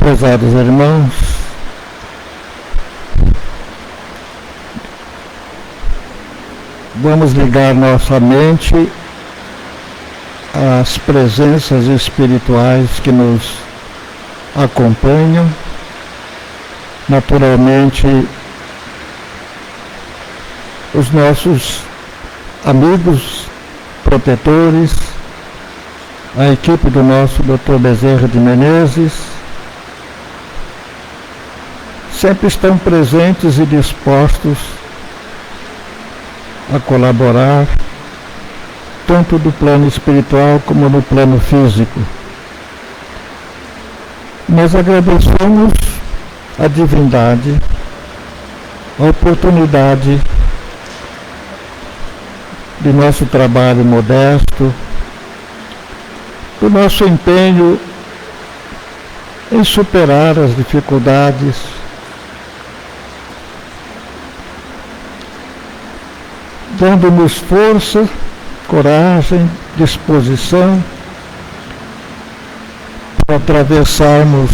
Prezados irmãos, vamos ligar nossa mente às presenças espirituais que nos acompanham. Naturalmente, os nossos amigos protetores, a equipe do nosso Dr. Bezerra de Menezes, sempre estão presentes e dispostos a colaborar, tanto do plano espiritual como no plano físico. Nós agradecemos a divindade, a oportunidade de nosso trabalho modesto, do nosso empenho em superar as dificuldades, dando-nos força, coragem, disposição para atravessarmos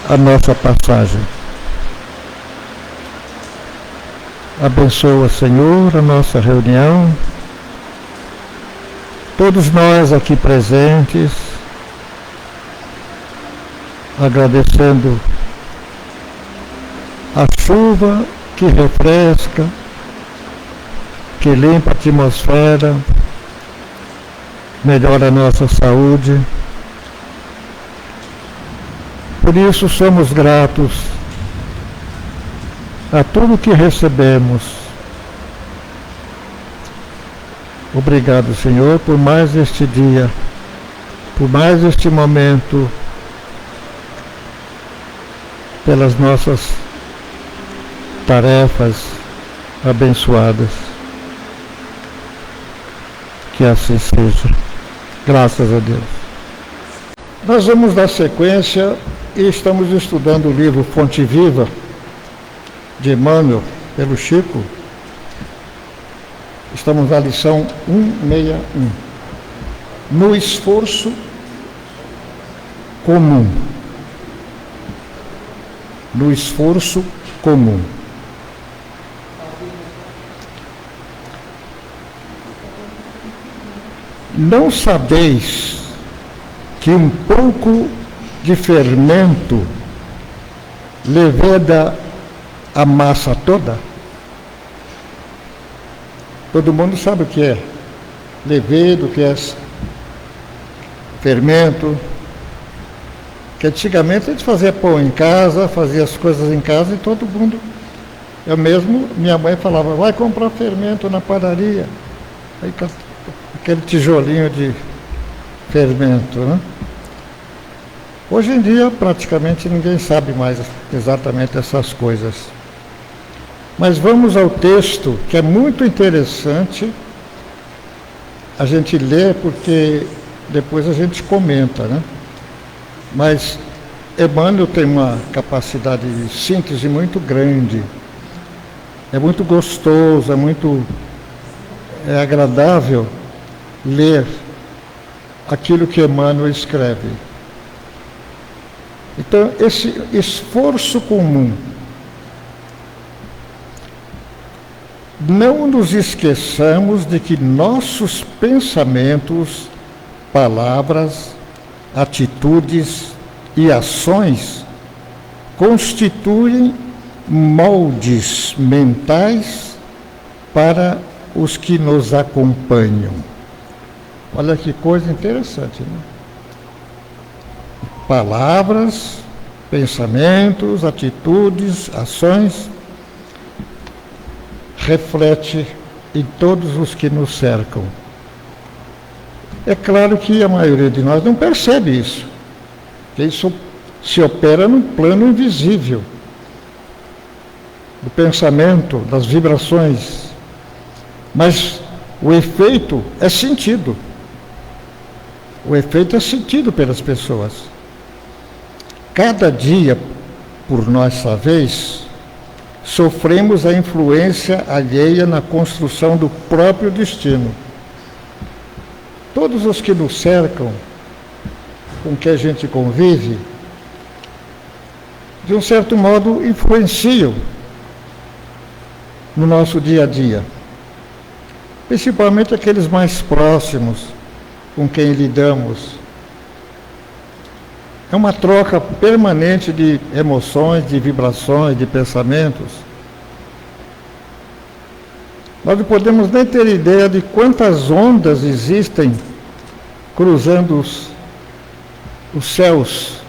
a nossa passagem. Abençoa, Senhor, a nossa reunião, todos nós aqui presentes, agradecendo a chuva que refresca, que limpa a atmosfera, melhora a nossa saúde. Por isso somos gratos a tudo que recebemos. Obrigado, Senhor, por mais este dia, por mais este momento, pelas nossas tarefas abençoadas. Que assim seja. Graças a Deus. Nós vamos dar sequência e estamos estudando o livro Fonte Viva, de Emmanuel, pelo Chico. Estamos na lição 161. No esforço comum. No esforço comum. Não sabeis que um pouco de fermento leveda a massa toda? Todo mundo sabe o que é levedo, o que é fermento. Que antigamente a gente fazia pão em casa, fazia as coisas em casa e todo mundo. Eu mesmo, minha mãe falava, vai comprar fermento na padaria. Aí aquele tijolinho de fermento, né? Hoje em dia praticamente ninguém sabe mais exatamente essas coisas. Mas vamos ao texto, que é muito interessante a gente ler, porque depois a gente comenta, né? Mas Emmanuel tem uma capacidade de síntese muito grande. É muito gostoso, é agradável ler aquilo que Emmanuel escreve. Então, esse esforço comum. Não nos esqueçamos de que nossos pensamentos, palavras, atitudes e ações constituem moldes mentais para os que nos acompanham. Olha que coisa interessante, né? Palavras, pensamentos, atitudes, ações reflete em todos os que nos cercam. É claro que a maioria de nós não percebe isso, que isso se opera no plano invisível do pensamento, das vibrações, mas o efeito é sentido. O efeito é sentido pelas pessoas. Cada dia, por nossa vez, sofremos a influência alheia na construção do próprio destino. Todos os que nos cercam com que a gente convive, de um certo modo, influenciam no nosso dia a dia. Principalmente aqueles mais próximos com quem lidamos. É uma troca permanente de emoções, de vibrações, de pensamentos. Nós não podemos nem ter ideia de quantas ondas existem cruzando os céus,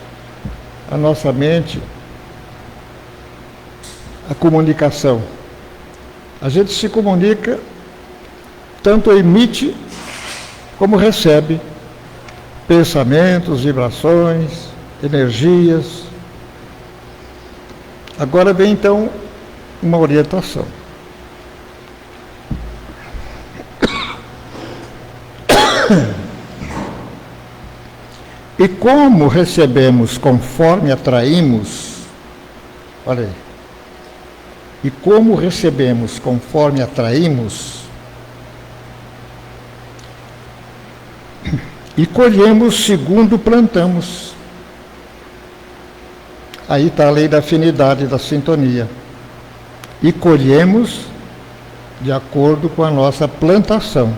a nossa mente, a comunicação. A gente se comunica, tanto emite como recebe pensamentos, vibrações, energias. Agora vem então uma orientação. E como recebemos conforme atraímos, olha aí, e como recebemos conforme atraímos, e colhemos segundo plantamos. Aí está a lei da afinidade, da sintonia. E colhemos de acordo com a nossa plantação.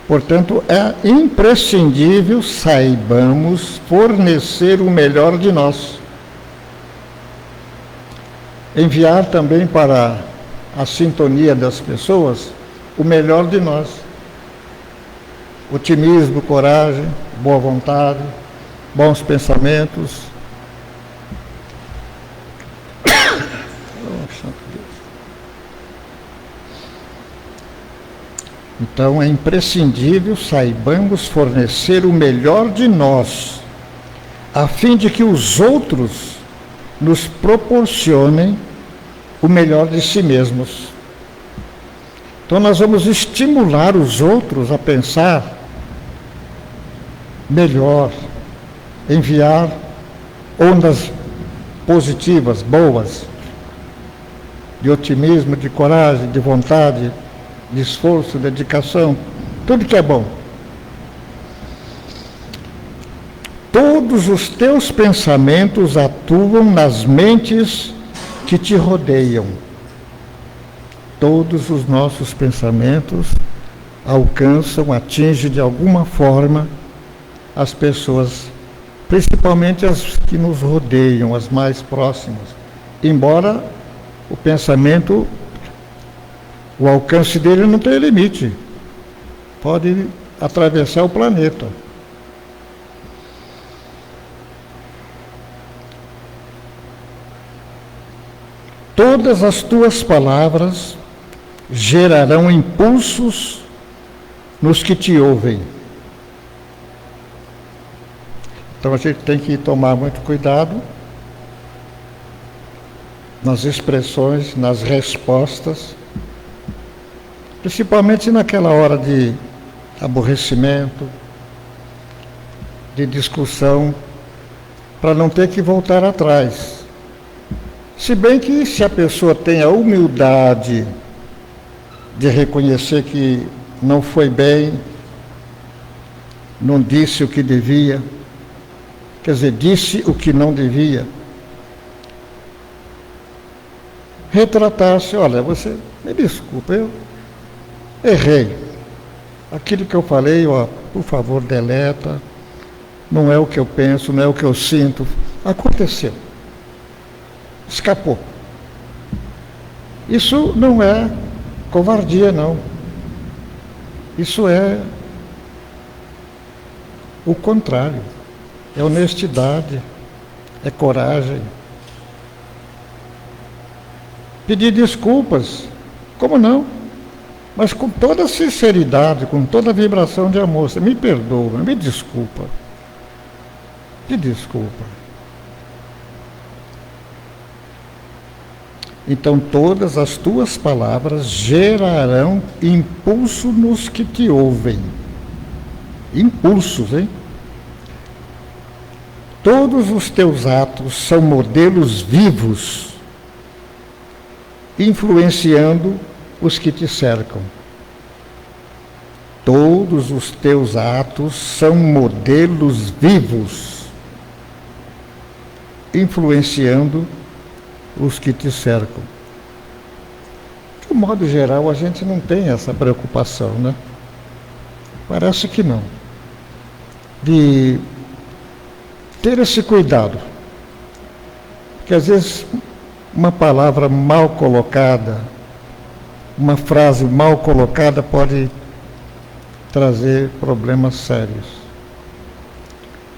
Portanto, é imprescindível saibamos fornecer o melhor de nós. Enviar também para a sintonia das pessoas o melhor de nós. Otimismo, coragem, boa vontade, bons pensamentos. Então é imprescindível saibamos fornecer o melhor de nós, a fim de que os outros nos proporcionem o melhor de si mesmos. Então nós vamos estimular os outros a pensar melhor, enviar ondas positivas, boas, de otimismo, de coragem, de vontade, de esforço, dedicação, tudo que é bom. Todos os teus pensamentos atuam nas mentes que te rodeiam. Todos os nossos pensamentos alcançam, atingem de alguma forma as pessoas, principalmente as que nos rodeiam, as mais próximas. Embora o pensamento, o alcance dele não tem limite. Pode atravessar o planeta. Todas as tuas palavras gerarão impulsos nos que te ouvem. Então a gente tem que tomar muito cuidado nas expressões, nas respostas, principalmente naquela hora de aborrecimento, de discussão, para não ter que voltar atrás. Se bem que se a pessoa tem a humildade de reconhecer que não foi bem, não disse o que devia, quer dizer, disse o que não devia, retratar-se, olha, você, me desculpa, eu errei. Aquilo que eu falei, ó, por favor, deleta, não é o que eu penso, não é o que eu sinto, aconteceu. Escapou. Isso não é covardia, não. Isso é o contrário. É honestidade, é coragem. Pedir desculpas, como não? Mas com toda sinceridade, com toda a vibração de amor. Você me perdoa, me desculpa. Me desculpa. Então todas as tuas palavras gerarão impulso nos que te ouvem. Impulsos, hein? Todos os teus atos são modelos vivos, influenciando os que te cercam. Todos todos os teus atos são modelos vivos, influenciando os que te cercam. De um modo geral, a gente não tem essa preocupação, né? Parece que não. De ter esse cuidado. Porque às vezes uma palavra mal colocada, uma frase mal colocada pode trazer problemas sérios.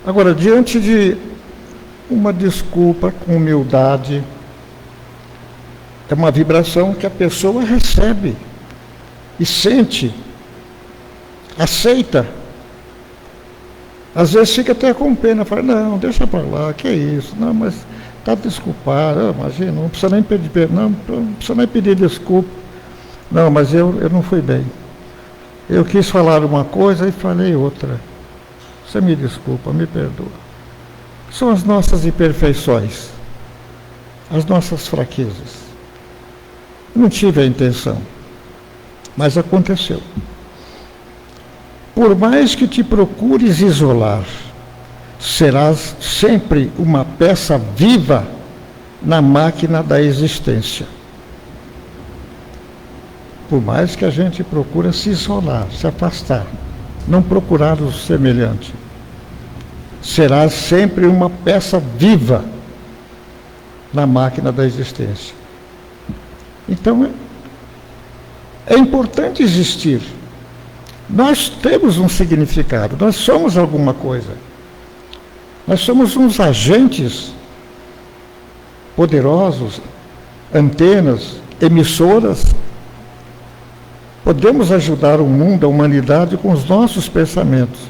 Agora, diante de uma desculpa com humildade, é uma vibração que a pessoa recebe e sente, aceita. Às vezes fica até com pena, fala, não, deixa para lá, que é isso, não, mas está desculpado, imagina, não precisa nem pedir, não precisa nem pedir desculpa. Não, mas eu não fui bem. Eu quis falar uma coisa e falei outra. Você me desculpa, me perdoa. São as nossas imperfeições, as nossas fraquezas. Não tive a intenção, mas aconteceu. Por mais que te procures isolar, serás sempre uma peça viva na máquina da existência. Por mais que a gente procure se isolar, se afastar, não procurar o semelhante, serás sempre uma peça viva na máquina da existência. Então, é importante existir. Nós temos um significado, nós somos alguma coisa. Nós somos uns agentes poderosos, antenas, emissoras. Podemos ajudar o mundo, a humanidade, com os nossos pensamentos.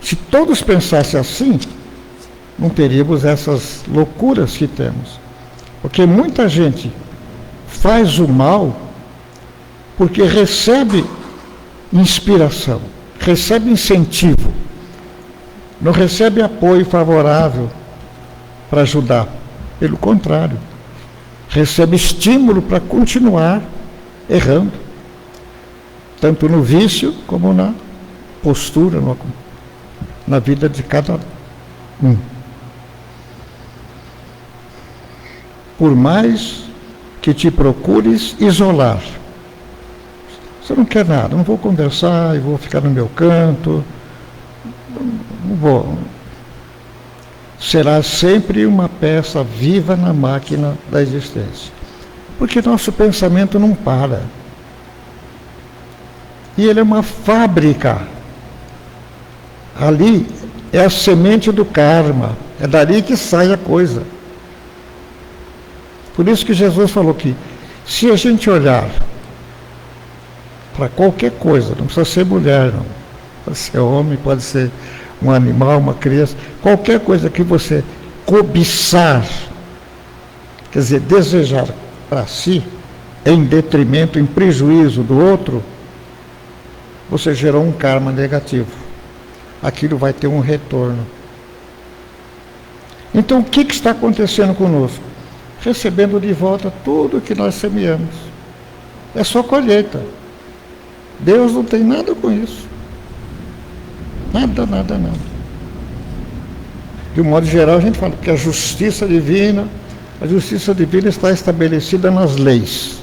Se todos pensassem assim, não teríamos essas loucuras que temos. Porque muita gente faz o mal porque recebe inspiração, recebe incentivo, não recebe apoio favorável para ajudar. Pelo contrário, recebe estímulo para continuar errando, tanto no vício como na postura, na vida de cada um. Por mais que te procures isolar, você não quer nada, não vou conversar, eu vou ficar no meu canto, não vou. Será sempre uma peça viva na máquina da existência. Porque nosso pensamento não para. E ele é uma fábrica. Ali é a semente do karma, é dali que sai a coisa. Por isso que Jesus falou que, se a gente olhar para qualquer coisa, não precisa ser mulher, não, pode ser homem, pode ser um animal, uma criança, qualquer coisa que você cobiçar, quer dizer, desejar para si, em detrimento, em prejuízo do outro, você gerou um karma negativo. Aquilo vai ter um retorno. Então, o que está acontecendo conosco? Recebendo de volta tudo que nós semeamos. É só colheita. Deus não tem nada com isso. Nada, nada, nada. De um modo geral, a gente fala que a justiça divina está estabelecida nas leis.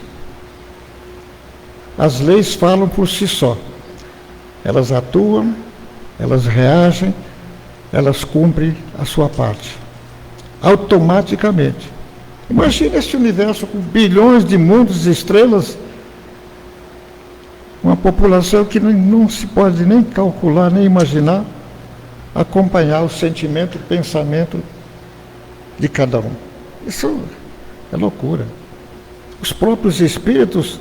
As leis falam por si só. Elas atuam, elas reagem, elas cumprem a sua parte. Automaticamente. Imagina esse universo com bilhões de mundos e estrelas, uma população que não se pode nem calcular, nem imaginar, acompanhar o sentimento, o pensamento de cada um. Isso é loucura. Os próprios espíritos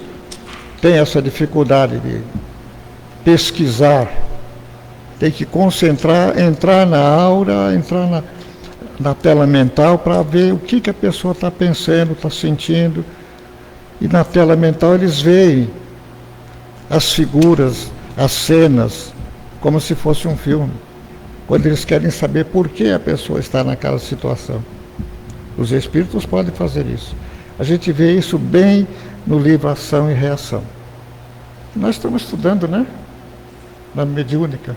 têm essa dificuldade de pesquisar, tem que concentrar, entrar na aura, entrar na tela mental para ver o que a pessoa está pensando, está sentindo. E na tela mental eles veem as figuras, as cenas, como se fosse um filme, quando eles querem saber por que a pessoa está naquela situação. Os espíritos podem fazer isso. A gente vê isso bem no livro Ação e Reação. Nós estamos estudando, né? na mediúnica.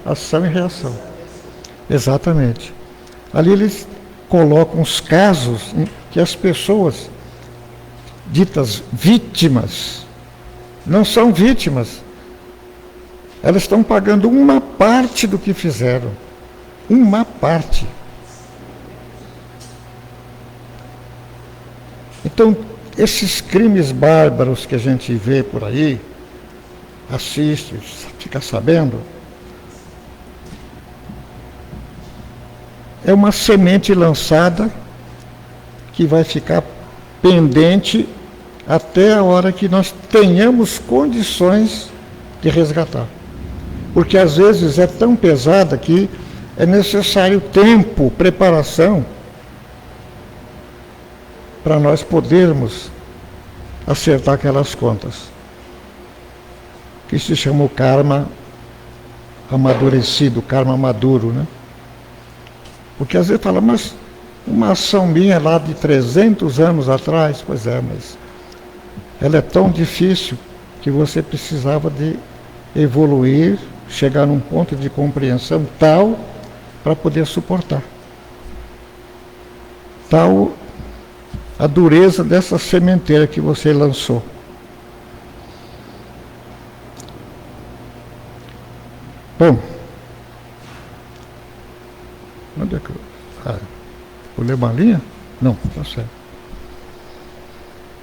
Ação e reação. Exatamente. Ali eles colocam os casos em que as pessoas ditas vítimas não são vítimas. Elas estão pagando uma parte do que fizeram. Uma parte. Então, esses crimes bárbaros que a gente vê por aí, assiste, fica sabendo, é uma semente lançada que vai ficar pendente até a hora que nós tenhamos condições de resgatar. Porque às vezes é tão pesada que é necessário tempo, preparação, para nós podermos acertar aquelas contas. Que se chama o karma amadurecido, karma maduro, né? Porque às vezes fala, mas uma ação minha lá de 300 anos atrás, pois é, mas ela é tão difícil que você precisava de evoluir, chegar num ponto de compreensão tal para poder suportar. Tal a dureza dessa sementeira que você lançou. Bom, onde é que eu... vou ler uma linha? Não, está certo.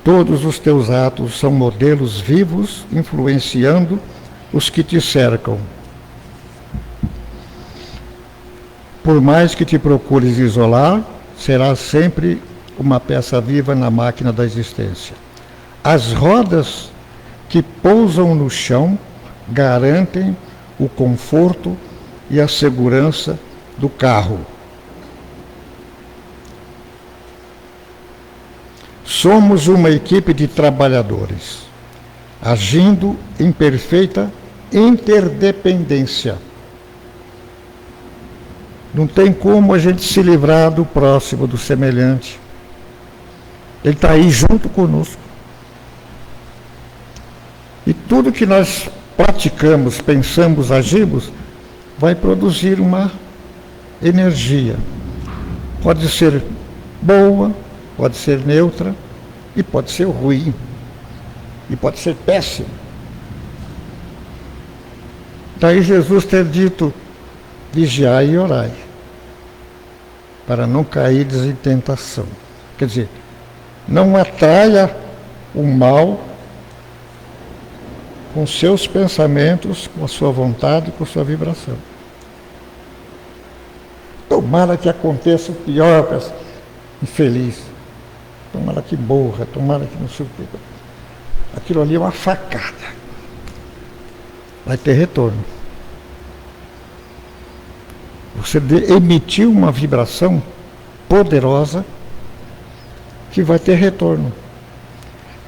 Todos os teus atos são modelos vivos, influenciando os que te cercam. Por mais que te procures isolar, serás sempre uma peça viva na máquina da existência. As rodas que pousam no chão garantem o conforto e a segurança do carro. Somos uma equipe de trabalhadores, agindo em perfeita interdependência. Não tem como a gente se livrar do próximo, do semelhante. Ele está aí junto conosco. E tudo que nós praticamos, pensamos, agimos, vai produzir uma energia. Pode ser boa, pode ser neutra, e pode ser ruim, e pode ser péssimo. Daí Jesus ter dito, vigiai e orai, para não cair em tentação. Quer dizer, não atraia o mal com seus pensamentos, com a sua vontade, com a sua vibração. Tomara que aconteça o pior para esse infeliz. Tomara que morra, tomara que não sei o quê. Aquilo ali é uma facada. Vai ter retorno. Você emitiu uma vibração poderosa que vai ter retorno.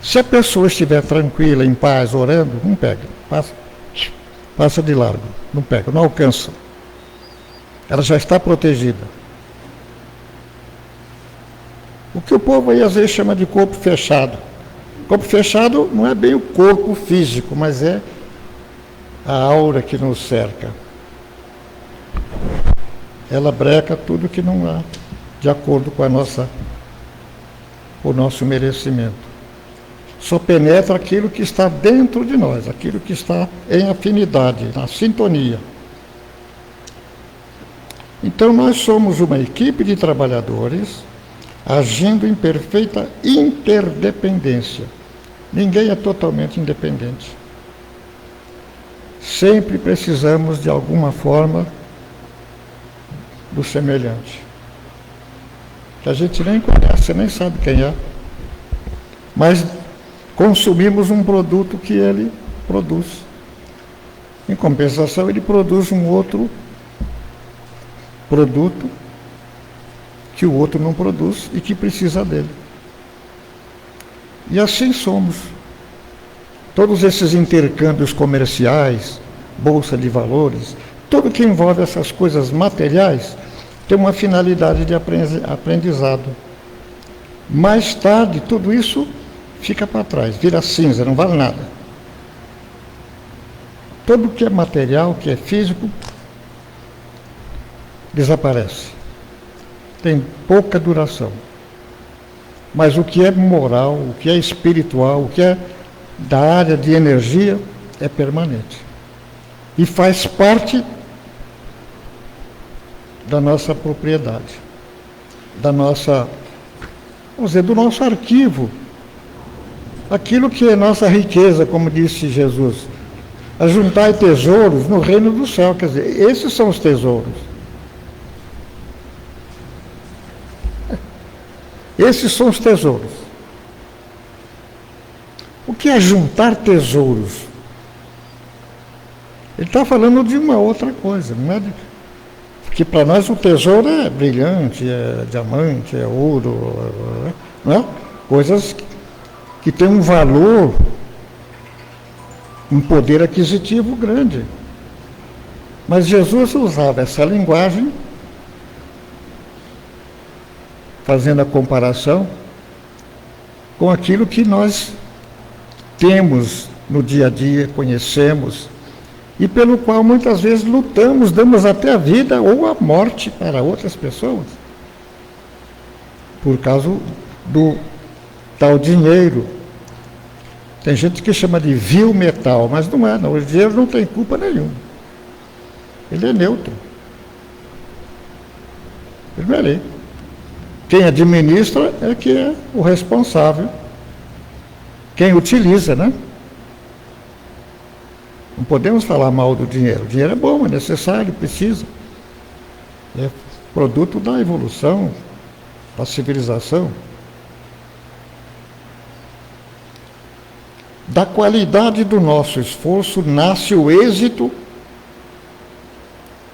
Se a pessoa estiver tranquila, em paz, orando, não pega. Passa de largo. Não pega, não alcança. Ela já está protegida. O que o povo aí às vezes chama de corpo fechado. Corpo fechado não é bem o corpo físico, mas é a aura que nos cerca. Ela breca tudo que não há de acordo com o nosso merecimento. Só penetra aquilo que está dentro de nós, aquilo que está em afinidade, na sintonia. Então nós somos uma equipe de trabalhadores agindo em perfeita interdependência. Ninguém é totalmente independente. Sempre precisamos de alguma forma do semelhante. Que a gente nem conhece, nem sabe quem é. Mas consumimos um produto que ele produz. Em compensação, ele produz um outro produto que o outro não produz e que precisa dele. E assim somos. Todos esses intercâmbios comerciais, bolsa de valores, tudo que envolve essas coisas materiais tem uma finalidade de aprendizado. Mais tarde, tudo isso fica para trás, vira cinza, não vale nada. Tudo que é material, que é físico, desaparece. Tem pouca duração. Mas o que é moral, o que é espiritual, o que é da área de energia, é permanente. E faz parte da nossa propriedade, da nossa, vamos dizer, do nosso arquivo. Aquilo que é nossa riqueza, como disse Jesus. Ajuntai tesouros no reino do céu. Quer dizer, esses são os tesouros. Esses são os tesouros. O que é juntar tesouros? Ele está falando de uma outra coisa, não é? Porque para nós o tesouro é brilhante, é diamante, é ouro, não é? Coisas que têm um valor, um poder aquisitivo grande. Mas Jesus usava essa linguagem, fazendo a comparação com aquilo que nós temos no dia a dia, conhecemos, e pelo qual muitas vezes lutamos, damos até a vida ou a morte para outras pessoas, por causa do tal dinheiro. Tem gente que chama de vil metal, mas não é, não. O dinheiro não tem culpa nenhuma. Ele é neutro. Ele não é lei. Quem administra é que é o responsável. Quem utiliza, né? Não podemos falar mal do dinheiro. O dinheiro é bom, é necessário, precisa. É produto da evolução, da civilização. Da qualidade do nosso esforço nasce o êxito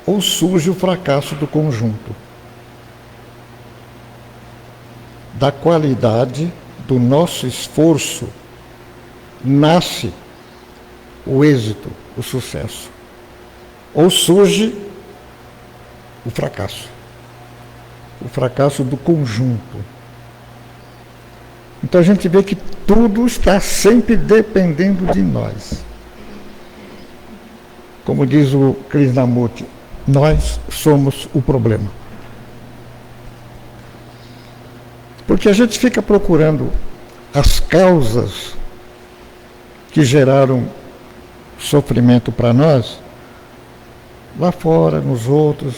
ou surge o fracasso do conjunto. Da qualidade do nosso esforço nasce o êxito, o sucesso. Ou surge o fracasso. O fracasso do conjunto. Então a gente vê que tudo está sempre dependendo de nós. Como diz o Krishnamurti, nós somos o problema. Porque a gente fica procurando as causas que geraram sofrimento para nós, lá fora, nos outros,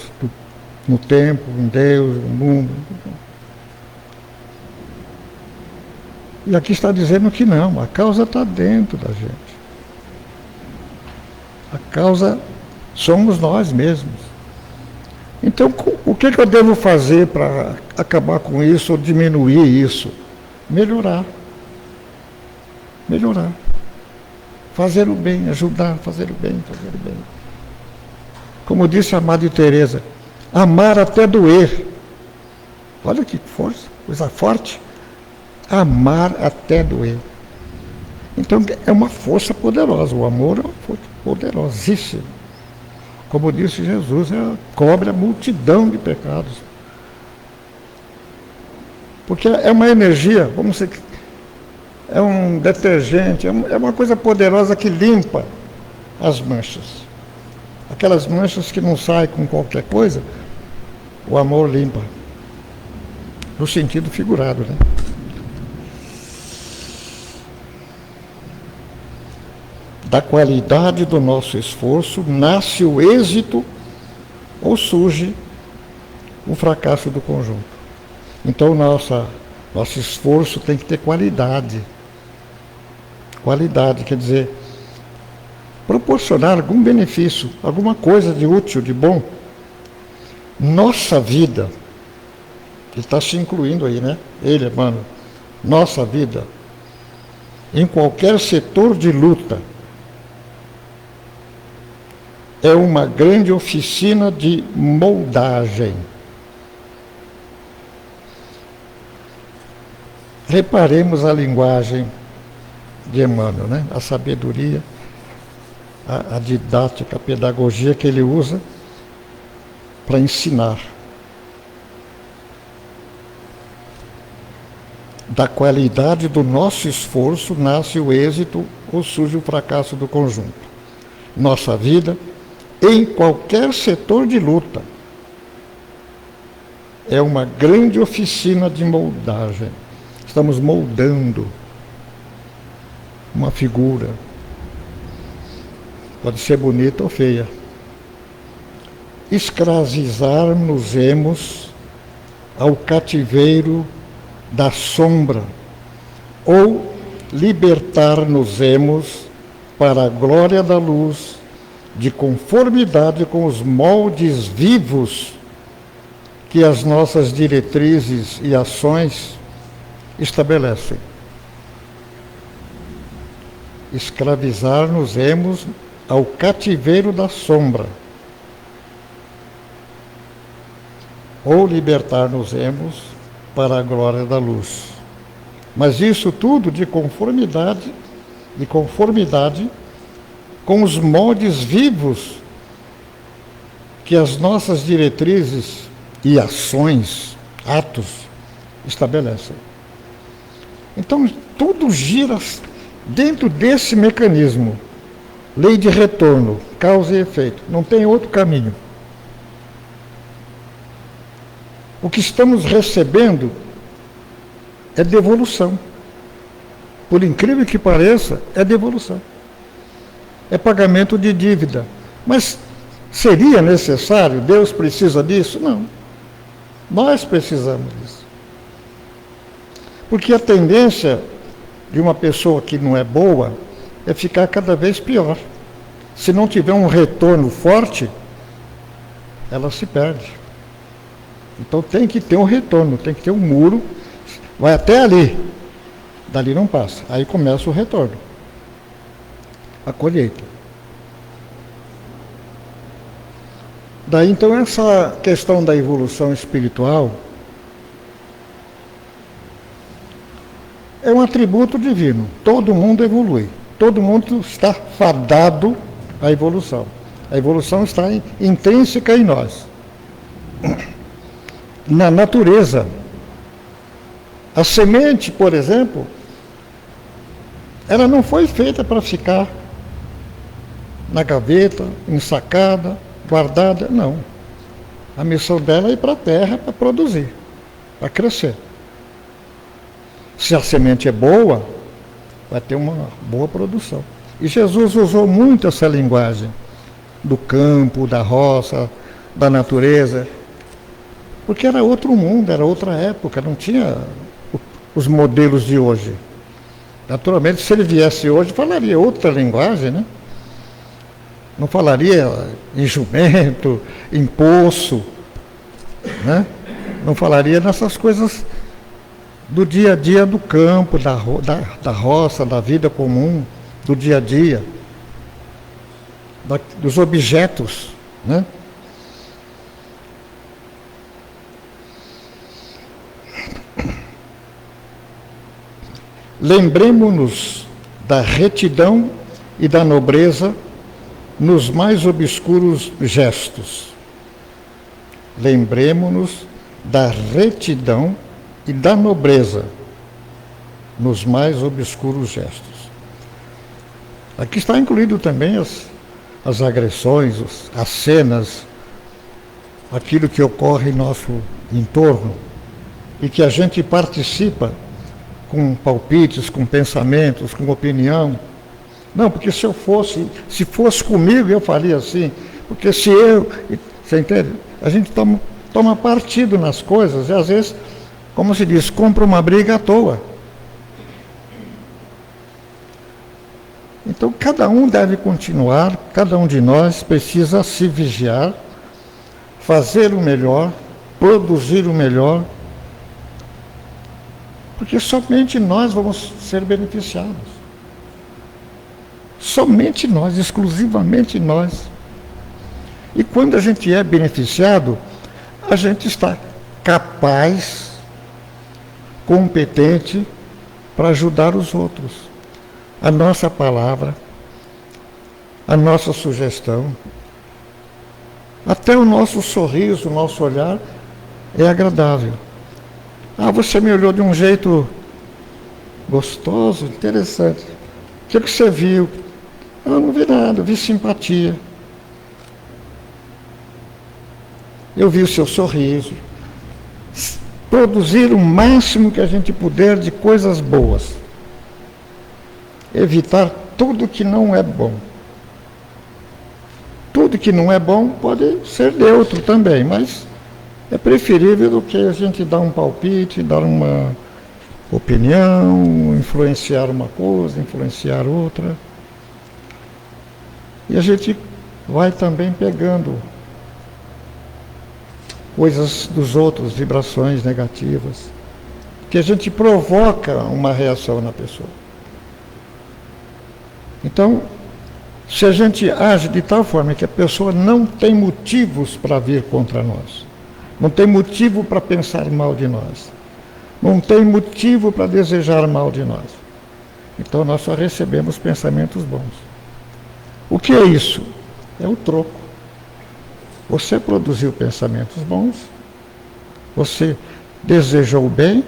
no tempo, em Deus, no mundo. E aqui está dizendo que não, a causa está dentro da gente. A causa somos nós mesmos. Então, o que eu devo fazer para acabar com isso ou diminuir isso? Melhorar. Melhorar. Fazer o bem, ajudar, fazer o bem, fazer o bem. Como disse a Madre Teresa, amar até doer. Olha que força, coisa forte. Amar até doer. Então é uma força poderosa, o amor é uma força poderosíssima. Como disse Jesus, cobre a multidão de pecados. Porque é uma energia, vamos dizer, é um detergente, é uma coisa poderosa que limpa as manchas. Aquelas manchas que não saem com qualquer coisa, o amor limpa. No sentido figurado, né? Da qualidade do nosso esforço nasce o êxito ou surge o fracasso do conjunto. Então nosso esforço tem que ter qualidade. Qualidade quer dizer proporcionar algum benefício, alguma coisa de útil, de bom. Nossa vida, ele está se incluindo aí, né? Ele, mano, nossa vida, em qualquer setor de luta, é uma grande oficina de moldagem. Reparemos a linguagem de Emmanuel, né? A sabedoria, a didática, a pedagogia que ele usa para ensinar. Da qualidade do nosso esforço nasce o êxito ou surge o fracasso do conjunto. nossa vida em qualquer setor de luta. É uma grande oficina de moldagem. Estamos moldando uma figura. Pode ser bonita ou feia. Escravizar-nos-emos ao cativeiro da sombra, ou libertar-nos-emos para a glória da luz, de conformidade com os moldes vivos que as nossas diretrizes e ações estabelecem. Escravizar-nos-emos ao cativeiro da sombra, ou libertar-nos-emos para a glória da luz. Mas isso tudo de conformidade com os moldes vivos que as nossas diretrizes e ações, atos, estabelecem. Então, tudo gira dentro desse mecanismo. Lei de retorno, causa e efeito. Não tem outro caminho. O que estamos recebendo é devolução. Por incrível que pareça, é devolução. É pagamento de dívida. Mas seria necessário? Deus precisa disso? Não. Nós precisamos disso. Porque a tendência de uma pessoa que não é boa é ficar cada vez pior. Se não tiver um retorno forte, ela se perde. Então tem que ter um retorno, tem que ter um muro, vai até ali, dali não passa. Aí começa o retorno, a colheita. Daí então essa questão da evolução espiritual é um atributo divino. Todo mundo evolui, todo mundo está fadado à evolução. A evolução está intrínseca em nós. Na natureza, a semente, por exemplo, ela não foi feita para ficar na gaveta, ensacada, guardada, não. A missão dela é ir para a terra para produzir, para crescer. Se a semente é boa, vai ter uma boa produção. E Jesus usou muito essa linguagem do campo, da roça, da natureza, porque era outro mundo, era outra época, não tinha os modelos de hoje. Naturalmente, se ele viesse hoje, falaria outra linguagem, né? Não falaria em jumento, em poço, né? Não falaria nessas coisas do dia a dia do campo, da roça, da vida comum, do dia a dia, dos objetos, né? Lembremo-nos da retidão e da nobreza nos mais obscuros gestos. Lembremo-nos da retidão e da nobreza nos mais obscuros gestos. Aqui está incluído também as agressões, as cenas, aquilo que ocorre em nosso entorno e que a gente participa com palpites, com pensamentos, com opinião. Não, porque se fosse comigo eu faria assim, porque se eu, você entende? A gente toma partido nas coisas e às vezes, como se diz, compra uma briga à toa. Então cada um deve continuar, cada um de nós precisa se vigiar, fazer o melhor, produzir o melhor, porque somente nós vamos ser beneficiados. Somente nós, exclusivamente nós. E quando a gente é beneficiado, a gente está capaz, competente para ajudar os outros. A nossa palavra, a nossa sugestão, até o nosso sorriso, o nosso olhar é agradável. Ah, você me olhou de um jeito gostoso, interessante. O que você viu? Eu não vi nada, eu vi simpatia. Eu vi o seu sorriso. Produzir o máximo que a gente puder de coisas boas. Evitar tudo que não é bom. Tudo que não é bom pode ser neutro também, mas é preferível do que a gente dar um palpite, dar uma opinião, influenciar uma coisa, influenciar outra. E a gente vai também pegando coisas dos outros, vibrações negativas, que a gente provoca uma reação na pessoa. Então, se a gente age de tal forma que a pessoa não tem motivos para vir contra nós, não tem motivo para pensar mal de nós, não tem motivo para desejar mal de nós, então nós só recebemos pensamentos bons. O que é isso? É o troco. Você produziu pensamentos bons, você desejou o bem,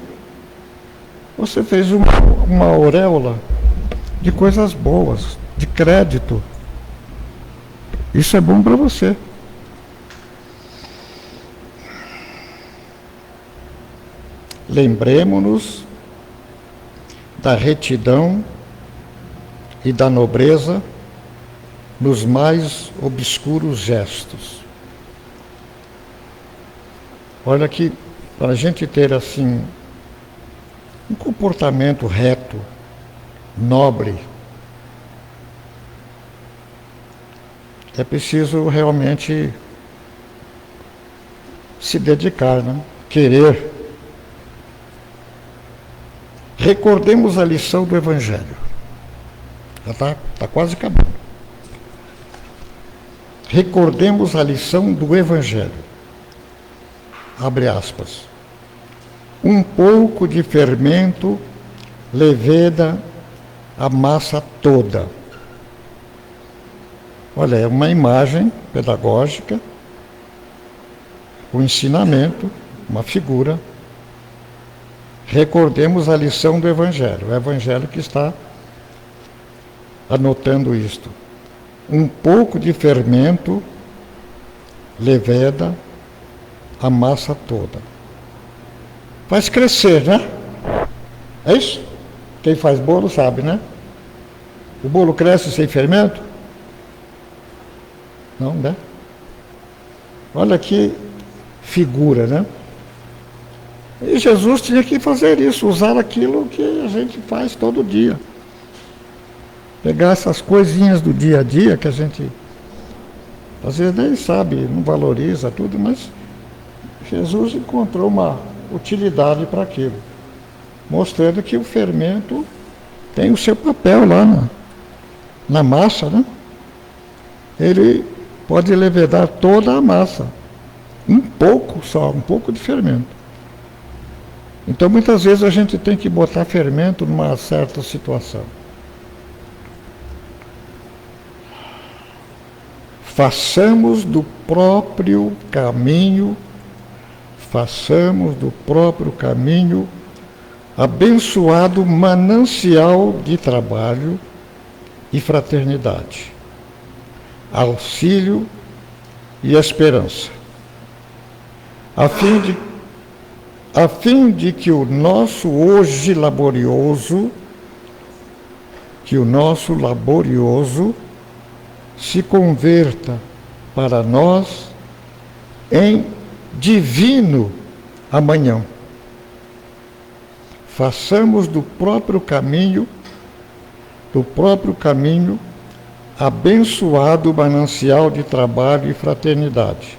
você fez uma auréola de coisas boas, de crédito. Isso é bom para você. Lembremos-nos da retidão e da nobreza nos mais obscuros gestos. Olha que, para a gente ter assim um comportamento reto, nobre, é preciso realmente se dedicar, né? Querer. Recordemos a lição do Evangelho. Já está quase acabando. Recordemos a lição do Evangelho. Abre aspas. Um pouco de fermento leveda a massa toda. Olha, é uma imagem pedagógica, um ensinamento, uma figura. Recordemos a lição do Evangelho. O Evangelho que está anotando isto. Um pouco de fermento leveda a massa toda. Faz crescer, né? É isso? Quem faz bolo sabe, né? O bolo cresce sem fermento? Não, né? Olha que figura, né? E Jesus tinha que fazer isso, usar aquilo que a gente faz todo dia. Pegar essas coisinhas do dia a dia que a gente às vezes nem sabe, não valoriza tudo, mas Jesus encontrou uma utilidade para aquilo, mostrando que o fermento tem o seu papel lá na massa, né? Ele pode levedar toda a massa, um pouco só, um pouco de fermento. Então muitas vezes a gente tem que botar fermento numa certa situação. Façamos do próprio caminho abençoado manancial de trabalho e fraternidade, auxílio e esperança, a fim de que o nosso hoje laborioso, se converta para nós em divino amanhã. Façamos do próprio caminho, abençoado manancial de trabalho e fraternidade,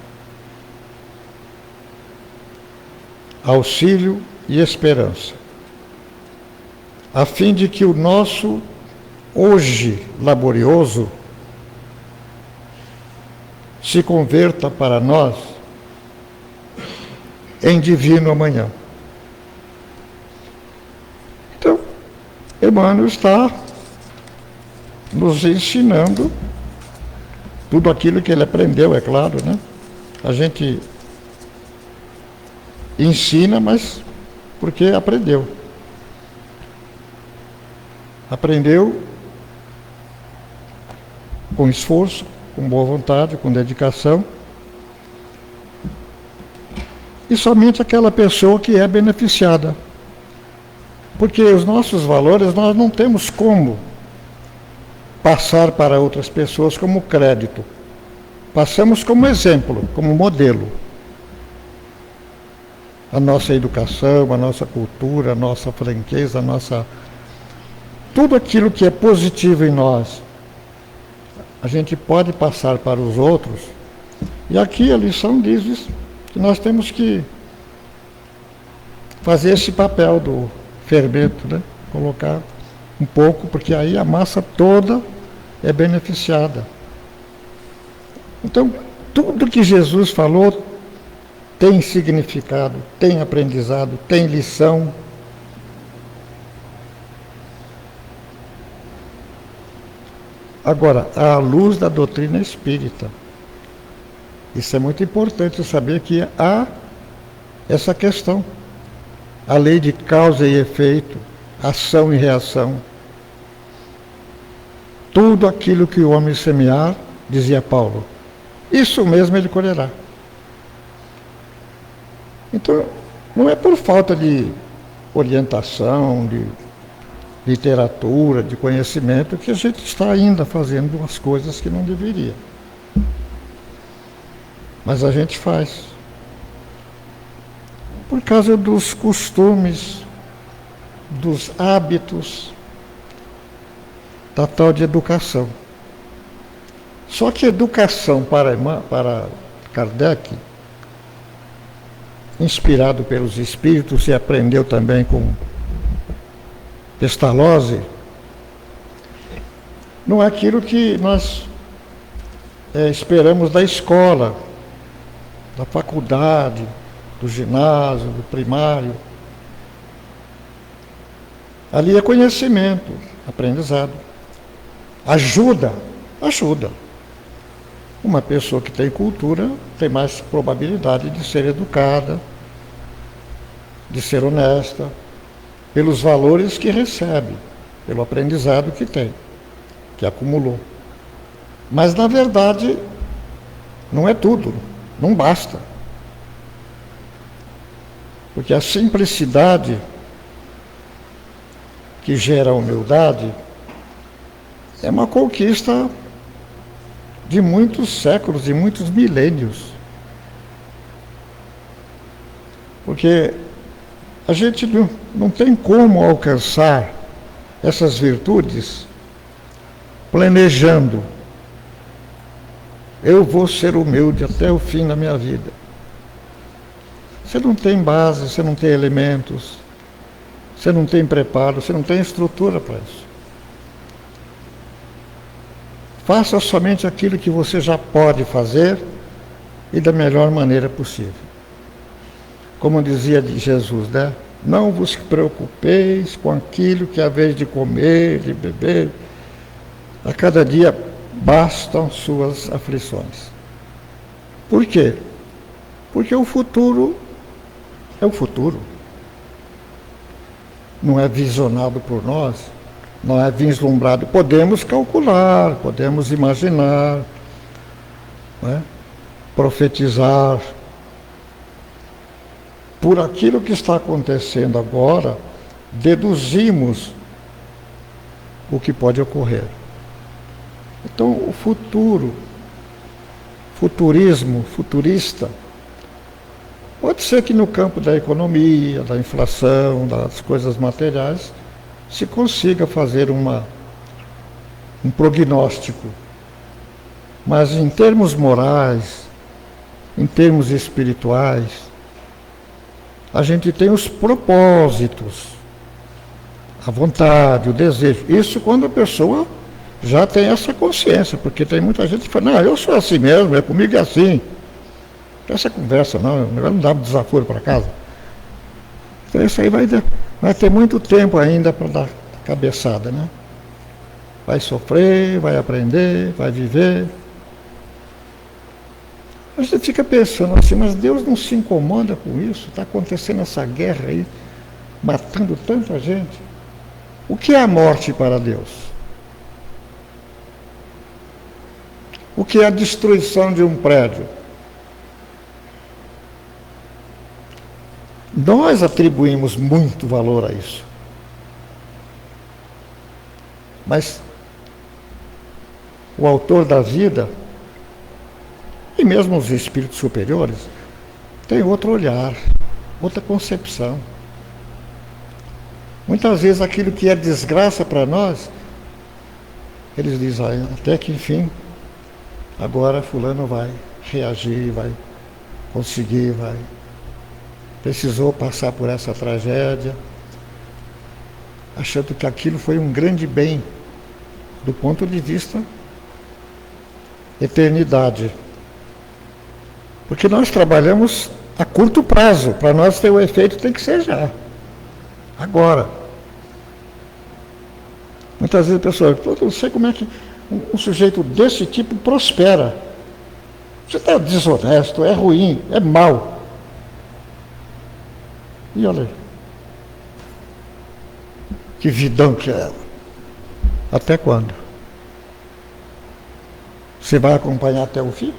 auxílio e esperança, a fim de que o nosso hoje laborioso se converta para nós em divino amanhã. Então, Emmanuel está nos ensinando tudo aquilo que ele aprendeu, é claro, né? A gente ensina, mas porque aprendeu. com esforço, com boa vontade, com dedicação. E somente aquela pessoa que é beneficiada. Porque os nossos valores nós não temos como passar para outras pessoas como crédito. Passamos como exemplo, como modelo. A nossa educação, a nossa cultura, a nossa franqueza, tudo aquilo que é positivo em nós, a gente pode passar para os outros. E aqui a lição diz que nós temos que fazer esse papel do fermento, né? Colocar um pouco, porque aí a massa toda é beneficiada. Então, tudo que Jesus falou tem significado, tem aprendizado, tem lição. Agora, à luz da doutrina espírita, isso é muito importante saber que há essa questão. A lei de causa e efeito, ação e reação. Tudo aquilo que o homem semear, dizia Paulo, isso mesmo ele colherá. Então, não é por falta de orientação, de literatura, de conhecimento, que a gente está ainda fazendo as coisas que não deveria. Mas a gente faz. Por causa dos costumes, dos hábitos, da tal de educação. Só que educação para Kardec, inspirado pelos espíritos e aprendeu também com Pestalozzi, não é aquilo que nós esperamos da escola, da faculdade, do ginásio, do primário. Ali é conhecimento, aprendizado. Ajuda. Uma pessoa que tem cultura tem mais probabilidade de ser educada, de ser honesta, pelos valores que recebe, pelo aprendizado que tem, que acumulou. Mas, na verdade, não é tudo, não basta. Porque a simplicidade que gera a humildade é uma conquista de muitos séculos, de muitos milênios. Porque a gente não tem como alcançar essas virtudes planejando. Eu vou ser humilde até o fim da minha vida. Você não tem base, você não tem elementos, você não tem preparo, você não tem estrutura para isso. Faça somente aquilo que você já pode fazer e da melhor maneira possível. Como dizia Jesus, né? Não vos preocupeis com aquilo que é vez de comer, de beber. A cada dia bastam suas aflições. Por quê? Porque o futuro é o futuro. Não é visionado por nós, não é vislumbrado. Podemos calcular, podemos imaginar, né? Profetizar. Por aquilo que está acontecendo agora, deduzimos o que pode ocorrer. Então, o futuro, futurista, pode ser que no campo da economia, da inflação, das coisas materiais, se consiga fazer um prognóstico. Mas em termos morais, em termos espirituais, a gente tem os propósitos, a vontade, o desejo. Isso quando a pessoa já tem essa consciência, porque tem muita gente que fala, não, eu sou assim mesmo, comigo é assim. Essa conversa não dá um desaforo para casa. Então isso aí vai ter muito tempo ainda para dar cabeçada, né? Vai sofrer, vai aprender, vai viver. A gente fica pensando assim, mas Deus não se incomoda com isso? Está acontecendo essa guerra aí, matando tanta gente. O que é a morte para Deus? O que é a destruição de um prédio? Nós atribuímos muito valor a isso. Mas o autor da vida, e mesmo os espíritos superiores, tem outro olhar, outra concepção. Muitas vezes aquilo que é desgraça para nós, eles dizem, até que enfim, agora fulano vai reagir, vai conseguir, precisou passar por essa tragédia, achando que aquilo foi um grande bem, do ponto de vista eternidade. Porque nós trabalhamos a curto prazo, para nós ter o efeito tem que ser já, agora. Muitas vezes a pessoa, eu não sei como é que um sujeito desse tipo prospera. Você está desonesto, é ruim, é mau. E olha aí, que vidão que é. Até quando? Você vai acompanhar até o fim?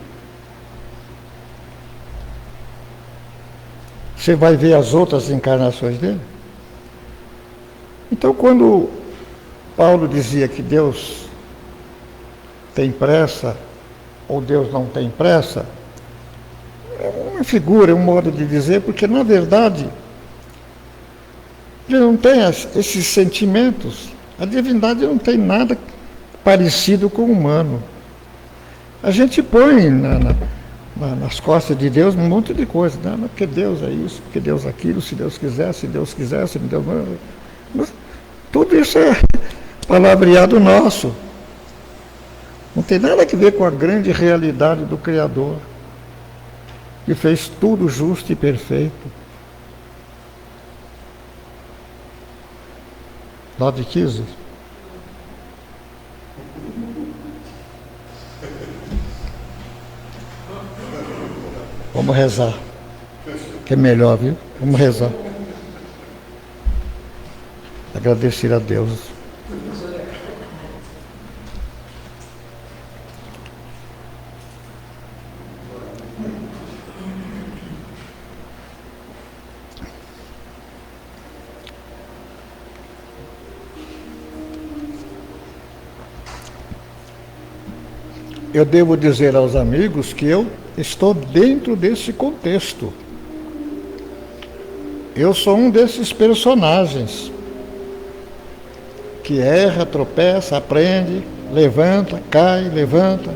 Você vai ver as outras encarnações dele? Então, quando Paulo dizia que Deus tem pressa, ou Deus não tem pressa, é uma figura, é um modo de dizer, porque, na verdade, ele não tem esses sentimentos. A divindade não tem nada parecido com o humano. A gente põe nas costas de Deus um monte de coisa, né? Porque Deus é isso, porque Deus é aquilo, se Deus quiser, se Deus quisesse, Deus não. Mas tudo isso é palavreado nosso. Não tem nada a ver com a grande realidade do Criador, que fez tudo justo e perfeito. 9h15. Vamos rezar, que é melhor, viu? Vamos rezar. Agradecer a Deus. Eu devo dizer aos amigos que eu estou dentro desse contexto. Eu sou um desses personagens que erra, tropeça, aprende, levanta, cai, levanta,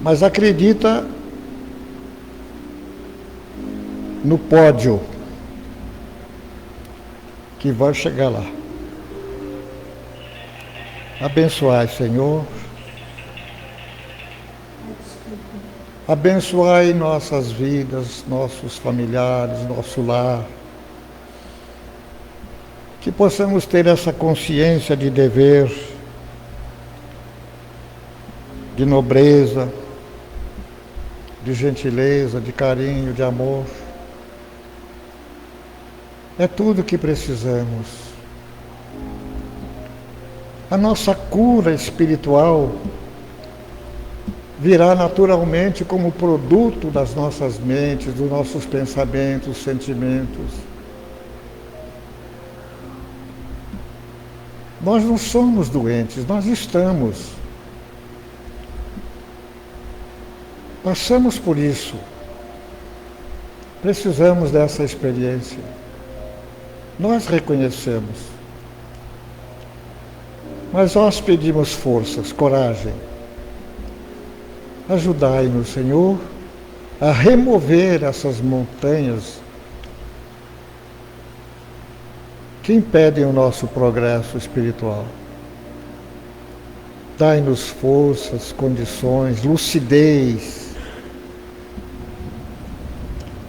mas acredita no pódio que vai chegar lá. Abençoai, Senhor. Abençoai nossas vidas, nossos familiares, nosso lar. Que possamos ter essa consciência de dever, de nobreza, de gentileza, de carinho, de amor. É tudo o que precisamos. A nossa cura espiritual virá naturalmente como produto das nossas mentes, dos nossos pensamentos, sentimentos. Nós não somos doentes, nós estamos. Passamos por isso. Precisamos dessa experiência. Nós reconhecemos. Mas nós pedimos forças, coragem. Ajudai-nos, Senhor, a remover essas montanhas que impedem o nosso progresso espiritual. Dai-nos forças, condições, lucidez.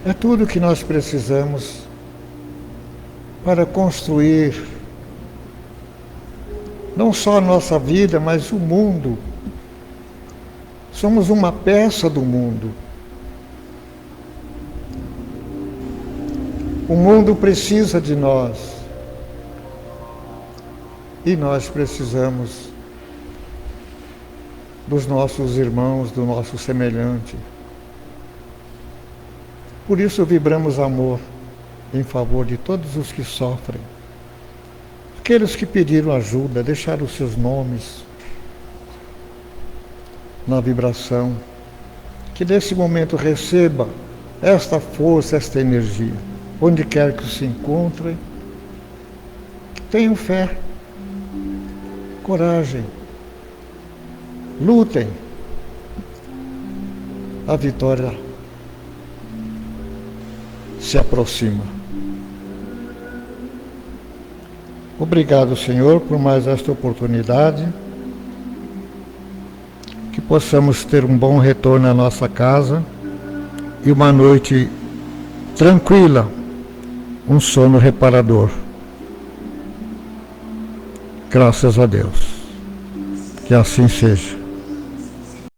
É tudo o que nós precisamos para construir não só a nossa vida, mas o mundo. Somos uma peça do mundo. O mundo precisa de nós. E nós precisamos dos nossos irmãos, do nosso semelhante. Por isso vibramos amor em favor de todos os que sofrem. Aqueles que pediram ajuda, deixaram os seus nomes na vibração. Que nesse momento receba esta força, esta energia, onde quer que se encontre. Tenham fé, coragem, lutem. A vitória se aproxima. Obrigado, Senhor, por mais esta oportunidade. Que possamos ter um bom retorno à nossa casa e uma noite tranquila, um sono reparador. Graças a Deus. Que assim seja.